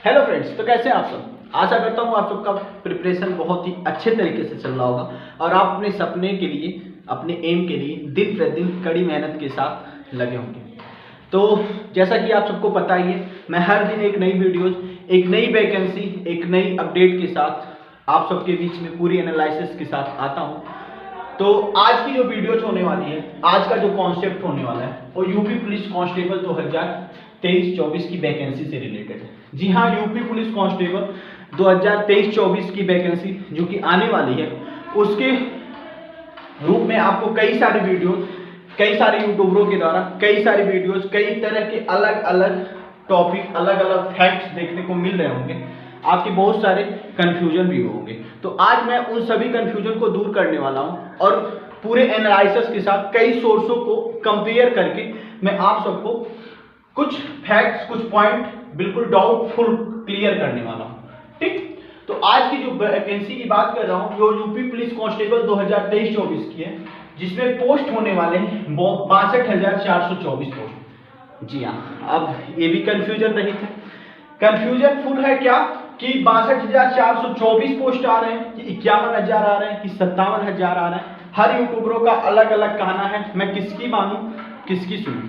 Hello friends, तो कैसे हैं आप सब। आशा करता हूँ आप सबका प्रिपरेशन बहुत ही अच्छे तरीके से चल रहा होगा और आप अपने सपने के लिए, अपने एम के लिए दिन प्रतिदिन कड़ी मेहनत के साथ लगे होंगे। तो जैसा कि आप सबको पता ही है, मैं हर दिन एक नई वीडियोस, एक नई वैकेंसी, एक नई अपडेट के साथ आप सबके बीच में पूरी एनालिसिस के साथ आता हूँ। तो आज की जो वीडियोज होने वाली है, आज का जो कॉन्सेप्ट होने वाला है वो यूपी पुलिस कांस्टेबल 2023-24 की वैकेंसी से रिलेटेड है। जी हाँ, यूपी पुलिस कांस्टेबल 2023-24 की वैकेंसी जो कि आने वाली है, उसके रूप में आपको कई सारे वीडियो, कई सारे यूट्यूबरों के द्वारा कई सारे वीडियोज, कई तरह के अलग अलग टॉपिक, अलग अलग फैक्ट्स देखने को मिल रहे होंगे। आपके बहुत सारे कंफ्यूजन भी होंगे। तो आज मैं उन सभी कंफ्यूजन को दूर करने वाला हूं और पूरे एनालिसिस के साथ कई सोर्सों को कंपेयर करके मैं आप सबको कुछ फैक्ट्स, कुछ पॉइंट बिल्कुल डाउटफुल क्लियर करने वाला हूं। ठीक, तो आज की जो वैकेंसी की बात कर रहा हूं, जो यूपी पुलिस कांस्टेबल 2023-24 की है, जिसमें पोस्ट होने वाले हैं 62,424 पोस्ट। जी हाँ, अब ये भी कंफ्यूजन रही थे। कंफ्यूजन फुल है क्या कि 62,424 पोस्ट आ रहे हैं, कि 51,000 आ रहे हैं, कि 57,000 आ रहे हैं। हर यूट्यूबरों का अलग अलग कहना है, मैं किसकी मानूं, किसकी सुनूं।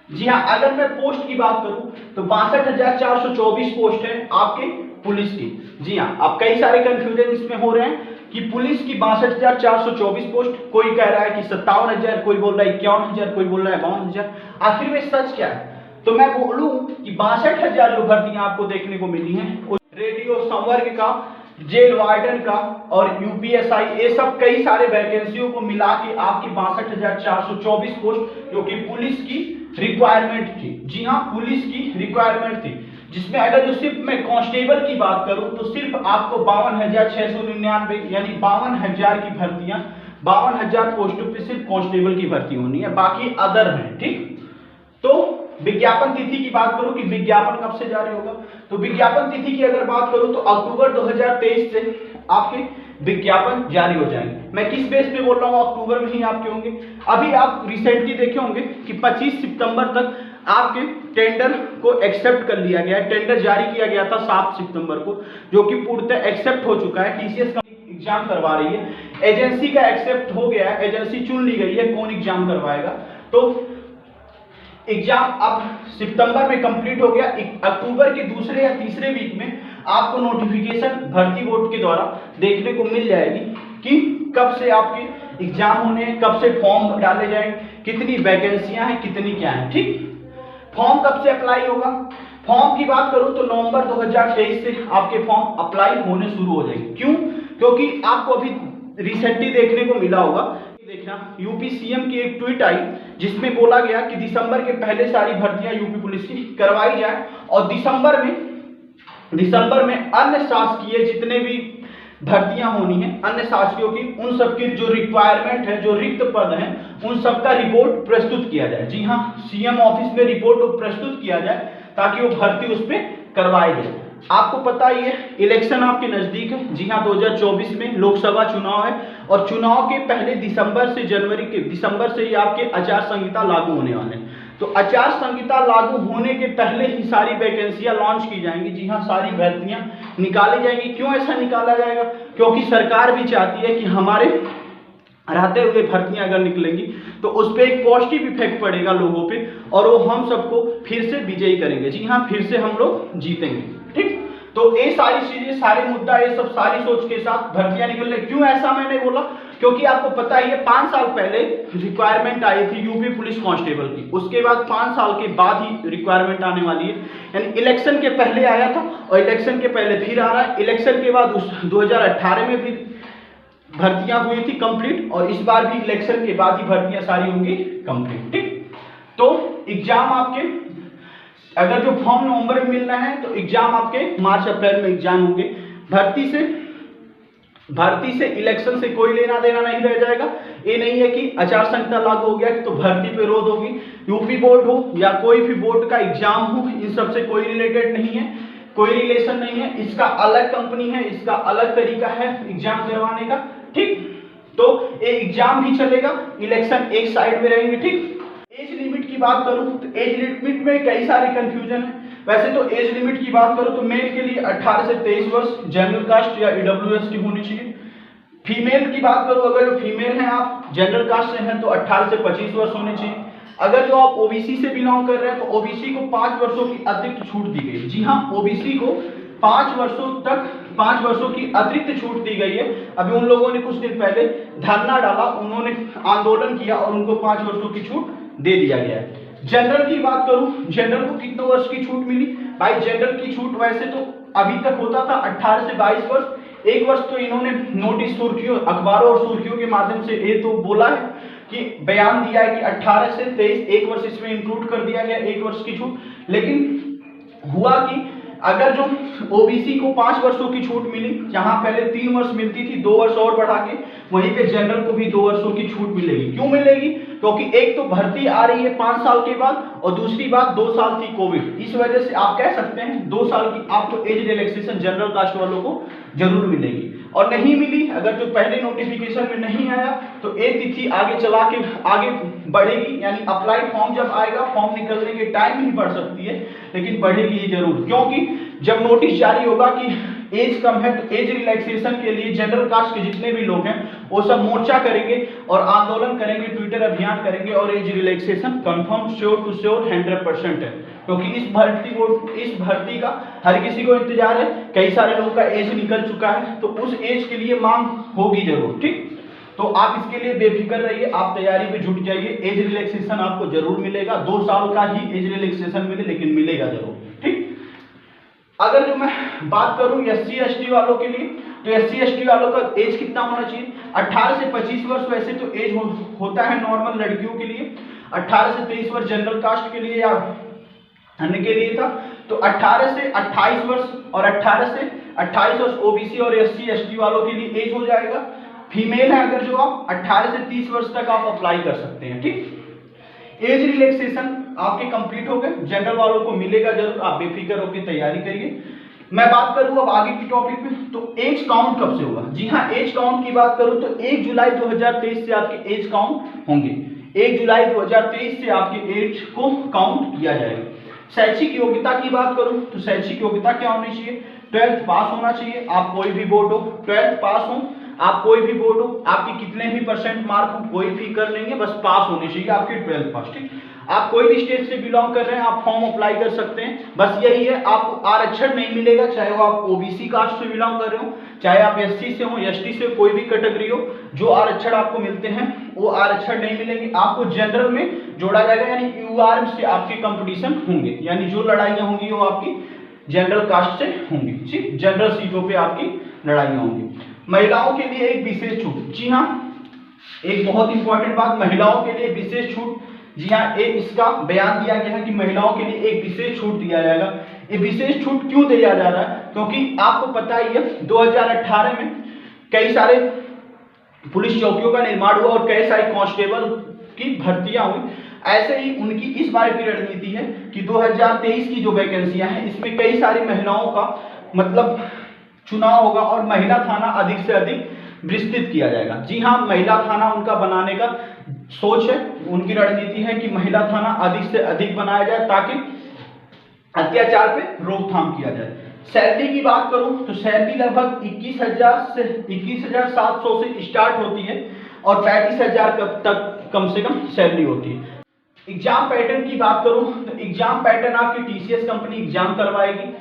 जी हाँ, अगर मैं पोस्ट की बात करूं तो 62,424 पोस्ट है आपके पुलिस की। जी हाँ, अब कई सारे कंफ्यूजन इसमें हो रहे हैं कि पुलिस की 62,424 पोस्ट, कोई कह रहा है कि 57,000, कोई बोल रहा है 51,000, कोई बोल रहा है 52,000। आखिर में सच क्या है? तो मैं बोलूं कि 62,000 जो भर्तियां आपको देखने को मिली हैं, रेडियो संवर्ग का, जेल वार्डन का और यूपीएसआई, ये सब कई सारे वैकेंसियों को मिला के आपकी 62,424 पोस्ट जो कि पुलिस की रिक्वायरमेंट थी। जी हाँ, पुलिस की रिक्वायरमेंट थी, जिसमें अगर जो सिर्फ मैं कांस्टेबल की बात करूं तो सिर्फ आपको 52,699 यानी 52,000 की भर्तियां, 52,000 पोस्टों पे सिर्फ कांस्टेबल की भर्ती होनी है, बाकी अदर है। ठीक, तो विज्ञापन तिथि की बात करूं कि विज्ञापन कब से जारी होगा, तो विज्ञापन तिथि की अगर बात करूं तो अक्टूबर 2023 से आपके विज्ञापन जारी हो जाएंगे। मैं किस बेस पे बोल रहा हूं अक्टूबर में ही आपके होंगे? अभी आप रिसेंटली देखे होंगे कि 25 सितंबर तक आपके टेंडर को एक्सेप्ट कर लिया गया है। टेंडर जारी किया गया था 7 सितंबर को, जो कि पूर्णतः एक्सेप्ट हो चुका है। टीसीएस का एग्जाम करवा रही है, एजेंसी का एक्सेप्ट हो गया है, एजेंसी चुन ली गई है कौन एग्जाम करवाएगा। तो एग्जाम अब सितंबर में कंप्लीट हो गया। अक्टूबर के दूसरे या तीसरे वीक में आपको नोटिफिकेशन भर्ती बोर्ड के द्वारा देखने को मिल जाएगी कि कब से आपके एग्जाम होने हैं, कब से फॉर्म डाले जाएंगे, कितनी वैकेंसियां हैं, कितनी क्या है। ठीक, फॉर्म कब से अप्लाई होगा? फॉर्म की बात करूं तो नवंबर 2023 से आपके फॉर्म अप्लाई होने शुरू हो जाएंगे। क्यों? क्योंकि आपको अभी रिसेंटली देखने को मिला होगा, देखना, यूपी सीएम की एक ट्वीट आई जिसमें बोला गया कि दिसंबर के पहले सारी भर्तियां यूपी पुलिस की करवाई जाए और दिसंबर में अन्य शासकीय जितने भी भर्तियां होनी है, अन्य शासकीयों की, उन सबकी जो रिक्वायरमेंट है, जो रिक्त पद हैं, उन सबका रिपोर्ट प्रस्तुत किया जाए। जी हाँ, सीएम ऑफिस में रिपोर्ट प्रस्तुत किया जाए ताकि वो भर्ती उस पर करवाई जाए। आपको पता ही है, इलेक्शन आपके नजदीक है। जी हाँ, 2024 में लोकसभा चुनाव है और चुनाव के पहले दिसंबर से ही आपके आचार संहिता लागू होने वाले हैं। तो आचार संहिता लागू होने के पहले ही सारी वैकेंसियां लॉन्च की जाएंगी। जी हाँ, सारी भर्तियां निकाली जाएंगी। क्यों ऐसा निकाला जाएगा? क्योंकि सरकार भी चाहती है कि हमारे रहते हुए भर्तियां अगर निकलेंगी तो उस पर एक पॉजिटिव इफेक्ट पड़ेगा लोगों पे और वो हम सबको फिर से विजयी करेंगे। जी हाँ, फिर से हम लोग जीतेंगे। ठीक, तो ये सारी चीजें, सारे मुद्दा, ये सब सारी सोच के साथ भर्तियां निकल रही। क्यों ऐसा मैंने बोला? क्योंकि आपको पता ही है 5 साल पहले रिक्वायरमेंट आई थी यूपी पुलिस कांस्टेबल की, उसके बाद 5 साल के बाद ही रिक्वायरमेंट आने वाली है। यानी इलेक्शन के पहले आया था और इलेक्शन के पहले फिर आ रहा है। इलेक्शन के बाद 2018 में भी भर्तियां हुई थी कंप्लीट और इस बार भी इलेक्शन के बाद ही भर्तियां सारी होंगी कंप्लीट। ठीक, तो एग्जाम आपके, अगर जो फॉर्म नवंबर में मिलना है तो एग्जाम आपके मार्च अप्रैल में एग्जाम होंगे। भर्ती से इलेक्शन से कोई लेना देना नहीं रह जाएगा। ये नहीं है कि आचार संहिता लागू हो गया तो भर्ती पे रोक होगी। यूपी बोर्ड हो या कोई भी बोर्ड का एग्जाम हो, इन सबसे कोई रिलेटेड नहीं है, कोई रिलेशन नहीं है। इसका अलग कंपनी है, इसका अलग तरीका है एग्जाम करवाने का। ठीक, तो ये एग्जाम भी चलेगा, इलेक्शन एक साइड में रहेंगे। ठीक, एज लिमिट की बात करूं तो एज लिमिट में कई सारे कंफ्यूजन है। वैसे तो एज लिमिट की बात करो तो मेल के लिए 18 से 23 वर्ष जनरल कास्ट या ईडब्ल्यूएस की होनी चाहिए। फीमेल की बात करो, अगर जो फीमेल हैं आप जनरल कास्ट से हैं तो 18 से 25 वर्ष होने चाहिए। अगर जो आप ओबीसी से बिलोंग कर रहे हैं तो ओबीसी को 5 वर्षों की अतिरिक्त छूट दी गई। जी हाँ, ओबीसी को 5 वर्षों की अतिरिक्त छूट दी गई है। अभी उन लोगों ने कुछ दिन पहले धरना डाला, उन्होंने आंदोलन किया और उनको 5 वर्षों की छूट दे दिया गया है। जनरल की बात करूं, जनरल को कितने वर्ष की छूट मिली? भाई जनरल की छूट वैसे तो अभी तक होता था 18 से 22 वर्ष। 1 वर्ष तो इन्होंने नोटिस सुर्खियों, अखबारों और सुर्खियों के माध्यम से ये तो बोला है कि बयान दिया है कि 18 से 23 1 वर्ष इसमें इंक्लूड कर दिया गया, 1 वर्ष की छूट। लेकिन हुआ कि अगर जो ओबीसी को 5 वर्षों की छूट मिली, जहां पहले 3 वर्ष मिलती थी, 2 वर्ष और बढ़ा के, वहीं पे जनरल को भी 2 वर्षों की छूट मिलेगी। क्यों मिलेगी? क्योंकि एक तो भर्ती आ रही है 5 साल के बाद और दूसरी बात 2 साल थी कोविड, इस वजह से आप कह सकते हैं 2 साल की आपको एज रिलैक्सेशन जनरल कास्ट वालों को जरूर मिलेगी। और नहीं मिली, अगर जो पहले नोटिफिकेशन में नहीं आया तो ये तिथि आगे चला के आगे बढ़ेगी, यानी अप्लाई फॉर्म जब आएगा, फॉर्म निकलने के टाइम ही बढ़ सकती है, लेकिन बढ़ेगी ही जरूर। क्योंकि जब नोटिस जारी होगा कि एज कम है तो एज रिलैक्सेशन के लिए जनरल कास्ट के जितने भी लोग हैं वो सब मोर्चा करेंगे और आंदोलन करेंगे, ट्विटर अभियान करेंगे और as relaxation confirm sure to sure 100% है। क्योंकि इस भर्ती का हर किसी को इंतजार है, कई सारे लोगों का एज निकल चुका है, तो उस एज के लिए मांग होगी जरूर। ठीक, तो आप इसके लिए बेफिक्र रहिए, आप तैयारी पे जुट जाइए। एज रिलैक्सेशन आपको जरूर मिलेगा, 2 साल का ही एज रिलैक्सेशन मिले, लेकिन मिलेगा जरूर। ठीक, अगर जो मैं बात करूं SC ST वालों के लिए, तो SC ST वालों का एज कितना होना चाहिए? 18 से 25 वर्ष वैसे तो एज होता है नॉर्मल लड़कियों के लिए, 18 से 23 वर्ष जनरल कास्ट के लिए या अन्य के लिए था, तो 18 से 28 वर्ष और 18 से 28 वर्ष ओबीसी और SC ST वालों के लिए एज हो जाएगा। फीमेल है अगर जो आप 18 से 30 वर्ष तक आप अप्लाई कर सकते हैं। ठीक, एज रिलैक्सेशन आपके कंप्लीट हो गए, जनरल वालों को मिलेगा जरूर, आप बेफिक्र होकर तैयारी करिए। मैं बात करूं अब आगे की टॉपिक पे, तो एज काउंट कब से होगा? जी हाँ, एज काउंट की बात करूं तो 1 जुलाई 2023 से आपके एज काउंट होंगे। 1 जुलाई 2023 से आपके एज को काउंट किया जाएगा। शैक्षिक योग्यता की बात करूं तो शैक्षिक योग्यता क्या होनी चाहिए? 12th पास होना चाहिए, आप कोई भी बोर्ड हो, 12th पास हो, आप कोई भी बोर्ड हो, आपकी कितने भी % मार्क हो, कोई फिक्र नहीं है, बस पास होने चाहिए आपके 12th पास। ठीक, आप कोई भी स्टेट से बिलोंग कर रहे हैं, आप फॉर्म अप्लाई कर सकते हैं, बस यही है, आपको आरक्षण नहीं मिलेगा, चाहे वो आप ओबीसी कास्ट से बिलोंग कर रहे हो, चाहे आप SC से हो, ST से, कोई भी कैटेगरी हो, जो आरक्षण आपको मिलते हैं वो आरक्षण नहीं मिलेंगे, आपको जनरल में जोड़ा जाएगा, यानी UR से आपके कंपटीशन होंगे, यानी जो लड़ाइयां होंगी वो आपकी जनरल कास्ट से होंगी। ठीक, जनरल सीटों पे आपकी लड़ाइयां होंगी। महिलाओं के लिए एक विशेष छूट, जी हाँ, एक बहुत इंपॉर्टेंट बात, महिलाओं के लिए विशेष छूट, जी हाँ, एक इसका बयान दिया गया है कि महिलाओं के लिए एक विशेष छूट दिया जाएगा। ये विशेष छूट क्यों दिया जा रहा है? क्योंकि आपको पता ही है 2018 में कई सारे पुलिस चौकियों का निर्माण हुआ और कई सारे कांस्टेबल की भर्तियां हुई। ऐसे ही उनकी इस बार की रणनीति है कि 2023 की जो वैकेंसियां हैं इसमें कई सारी महिलाओं का मतलब चुनाव होगा और महिला थाना अधिक से अधिक विस्तृत किया जाएगा। जी हाँ, महिला थाना उनका बनाने का सोच है, उनकी रणनीति है कि महिला थाना अधिक से अधिक बनाया जाए ताकि अत्याचार पे रोकथाम किया जाए। सैलरी की बात करूं तो सैलरी लगभग 21,700 से स्टार्ट होती है और 35,000 तक कम से कम सैलरी होती है। एग्जाम पैटर्न की बात करूं तो एग्जाम पैटर्न आपकी TCS कंपनी एग्जाम करवाएगी।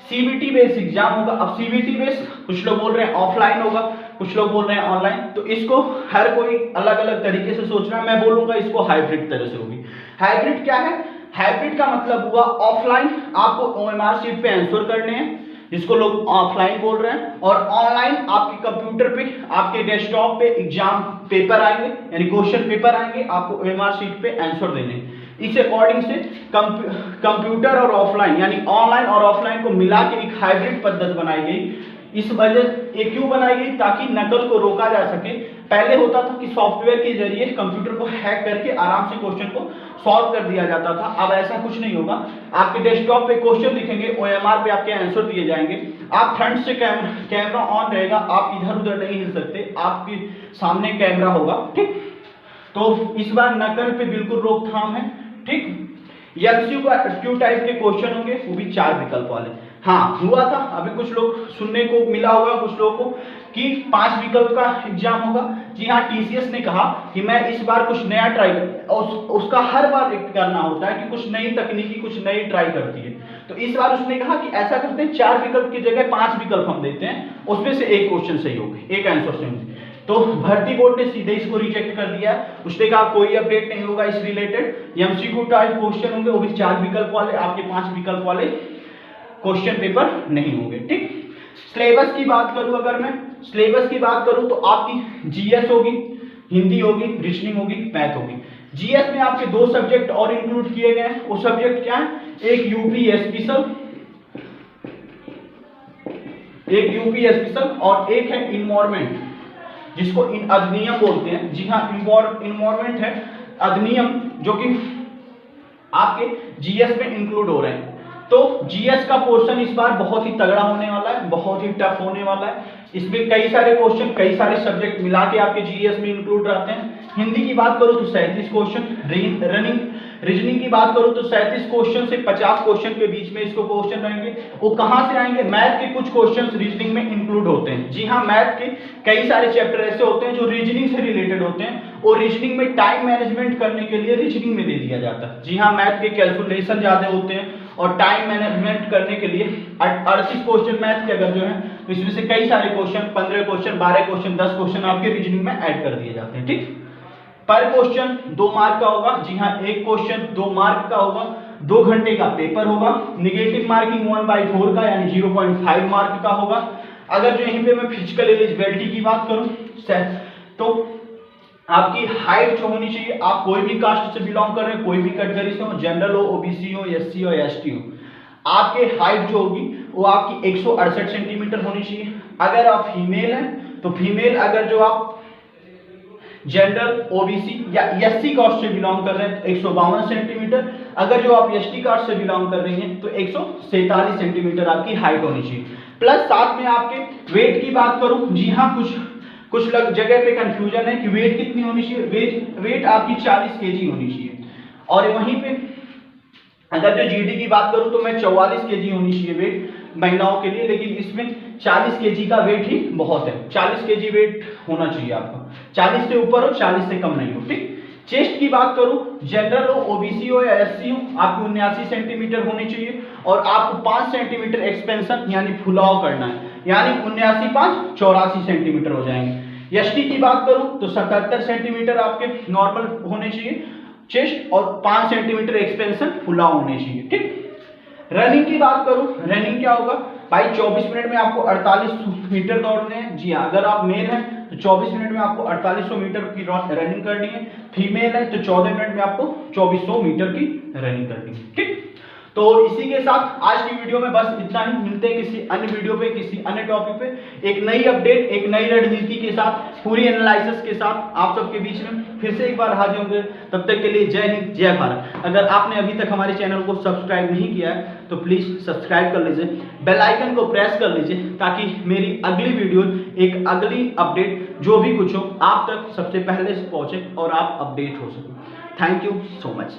CBT बेस्ड एग्जाम होगा। अब CBT बेस्ड कुछ लोग बोल रहे हैं ऑफलाइन होगा, कुछ लोग बोल रहे हैं ऑनलाइन, तो इसको हर कोई अलग अलग तरीके से सोच रहा है। मैं बोलूंगा इसको हाइब्रिड तरह से होगी। हाइब्रिड क्या है? हाइब्रिड का मतलब हुआ ऑफलाइन आपको OMR शीट पे आंसर करने हैं, जिसको लोग ऑफलाइन बोल रहे हैं, और ऑनलाइन आपके कंप्यूटर पे, आपके डेस्कटॉप पे एग्जाम पेपर आएंगे, यानी क्वेश्चन पेपर आएंगे, आपको OMR शीट पे आंसर देने। इस अकॉर्डिंग से कंप्यूटर और ऑफलाइन यानी ऑनलाइन और ऑफलाइन को मिला के एक हाइब्रिड पद्धति बनाई गई। इस वजह ये क्यों बनाई गई? ताकि नकल को रोका जा सके। पहले होता था कि सॉफ्टवेयर के जरिए कंप्यूटर को हैक करके आराम से क्वेश्चन को सॉल्व कर दिया जाता था। अब ऐसा कुछ नहीं होगा। आपके डेस्कटॉप पे क्वेश्चन दिखेंगे, OMR पे आपके आंसर दिए जाएंगे। आप फ्रंट से कैमरा ऑन रहेगा, आप इधर उधर नहीं हिल सकते, आपके सामने कैमरा होगा। ठीक, तो इस बार नकल पे बिल्कुल रोकथाम है। ठीक, MCQ टाइप के क्वेश्चन होंगे, वो भी 4 विकल्प वाले। हाँ, हुआ था अभी कुछ लोग सुनने को मिला होगा कुछ लोगों को कि 5 विकल्प का एग्जाम होगा। जी हाँ, TCS ने कहा कि मैं इस बार कुछ नया ट्राई उसका हर बार एक करना होता है कि कुछ नई तकनीकी कुछ नई ट्राई करती है। तो इस बार उसने कहा कि ऐसा करते हैं 4 विकल्प की जगह 5 विकल्प हम देते हैं, उसमें से एक क्वेश्चन सही होगा, एक आंसर सही होगा। तो भर्ती बोर्ड ने सीधे इसको रिजेक्ट कर दिया। उसने कहा कोई अपडेट नहीं होगा इस रिलेटेड। MCQ टाइप क्वेश्चन होंगे, वो भी 4 विकल्प वाले, आपके 5 विकल्प वाले क्वेश्चन पेपर नहीं होंगे। ठीक, सिलेबस की बात करूं, अगर मैं सिलेबस की बात करूं तो आपकी GS होगी, हिंदी होगी, रीजनिंग होगी, मैथ होगी। GS में आपके 2 सब्जेक्ट और इंक्लूड किए गए हैं। वो सब्जेक्ट क्या है? एक यूपी स्पेशल और एक है इन्वायरमेंट, जिसको अधिनियम बोलते हैं। जी हाँ, इन्वायरमेंट है अधिनियम, जो कि आपके GS में इंक्लूड हो रहे हैं। तो GS का पोर्शन इस बार बहुत ही तगड़ा होने वाला है, बहुत ही टफ होने वाला है। इसमें कई सारे क्वेश्चन, कई सारे सब्जेक्ट मिला के आपके GS में इंक्लूड रहते हैं। हिंदी की बात करूं तो 37 क्वेश्चन, रीजनिंग की बात करूं तो 37 क्वेश्चन से 50 क्वेश्चन के बीच में इसको क्वेश्चन रहेंगे। वो कहां से आएंगे? मैथ के कुछ क्वेश्चंस रीजनिंग में इंक्लूड होते हैं। जी हाँ, मैथ के कई सारे चैप्टर ऐसे होते हैं जो रीजनिंग से रिलेटेड होते हैं, और रीजनिंग में टाइम मैनेजमेंट करने के लिए रीजनिंग में दे दिया जाता है। जी हाँ, मैथ के कैलकुलेशन ज्यादा होते हैं और टाइम मैनेजमेंट करने के लिए 38 क्वेश्चन मैथ के अगर जो है, तो इसमें से कई सारे क्वेश्चन, 15 क्वेश्चन, 12 क्वेश्चन, 10 क्वेश्चन आपके रीजनिंग में ऐड कर दिए जाते हैं। ठीक, पर क्वेश्चन 2 मार्क का होगा। जी हाँ, एक क्वेश्चन 2 मार्क का होगा, 2 घंटे का पेपर होगा। निगेटिव मार्किंग 1/4 का यानी 0.5 मार्क का होगा। अगर जो यहीं पे मैं फिजिकल एलिजिबिलिटी की बात करूं तो आपकी हाइट जो होनी चाहिए, आप कोई भी कास्ट से बिलोंग कर रहे हैं, कोई भी कैटेगरी से हो, जनरल हो, OBC हो, SC हो, ST हो, आपके हाइट जो होगी वो आपकी 168 सेंटीमीटर होनी चाहिए। अगर आप फीमेल हैं तो फीमेल, अगर जो आप जनरल, OBC या SC कास्ट से बिलोंग कर रहे हैं तो 152 सेंटीमीटर। अगर जो आप ST कास्ट से बिलोंग कर रही हैं तो 147 सेंटीमीटर आपकी हाइट होनी चाहिए। प्लस साथ में आपके वेट की बात करूं, जी हाँ, कुछ जगह पे कंफ्यूजन है कि वेट कितनी होनी चाहिए। वेट आपकी 40 kg होनी चाहिए। और वहीं पे अगर जो GD की बात करूं तो मैं 44 kg होनी चाहिए वेट महिलाओं के लिए, लेकिन इसमें 40 kg का वेट ही बहुत है। 40 kg वेट होना चाहिए आपका, 40 से ऊपर हो, 40 से कम नहीं हो। ठीक, चेस्ट की बात करूं, जनरल हो, OBC हो या SC हो, आपको 79 सेंटीमीटर होनी चाहिए और आपको 5 सेंटीमीटर एक्सपेंशन यानी फुलाव करना है, यानी 79 5 84 सेंटीमीटर हो जाएंगे। ST की बात करूं तो 77 सेंटीमीटर आपके नॉर्मल होने चाहिए चेस्ट और 5 सेंटीमीटर एक्सपेंशन फुलाव होने चाहिए। ठीक, रनिंग की बात करूं, रनिंग क्या होगा भाई? 24 मिनट में आपको 4800 मीटर दौड़ने हैं। जी हाँ, अगर आप मेल हैं तो 24 मिनट में आपको 4800 मीटर की रनिंग करनी है। फीमेल है तो 14 मिनट में आपको 2400 मीटर की रनिंग करनी है। ठीक, तो इसी के साथ आज की वीडियो में बस इतना ही। मिलते हैं किसी अन्य वीडियो पे, किसी अन्य टॉपिक पे, एक नई अपडेट, एक नई रणनीति के साथ, पूरी एनालिसिस के साथ आप सबके बीच में फिर से एक बार हाजिर होंगे। तब तक के लिए जय हिंद, जय भारत। अगर आपने अभी तक हमारे चैनल को सब्सक्राइब नहीं किया है तो प्लीज सब्सक्राइब कर लीजिए, बेल आइकन को प्रेस कर लीजिए, ताकि मेरी अगली वीडियो, एक अगली अपडेट जो भी कुछ हो, आप तक सबसे पहले से पहुंचे और आप अपडेट हो सके। Thank you so much.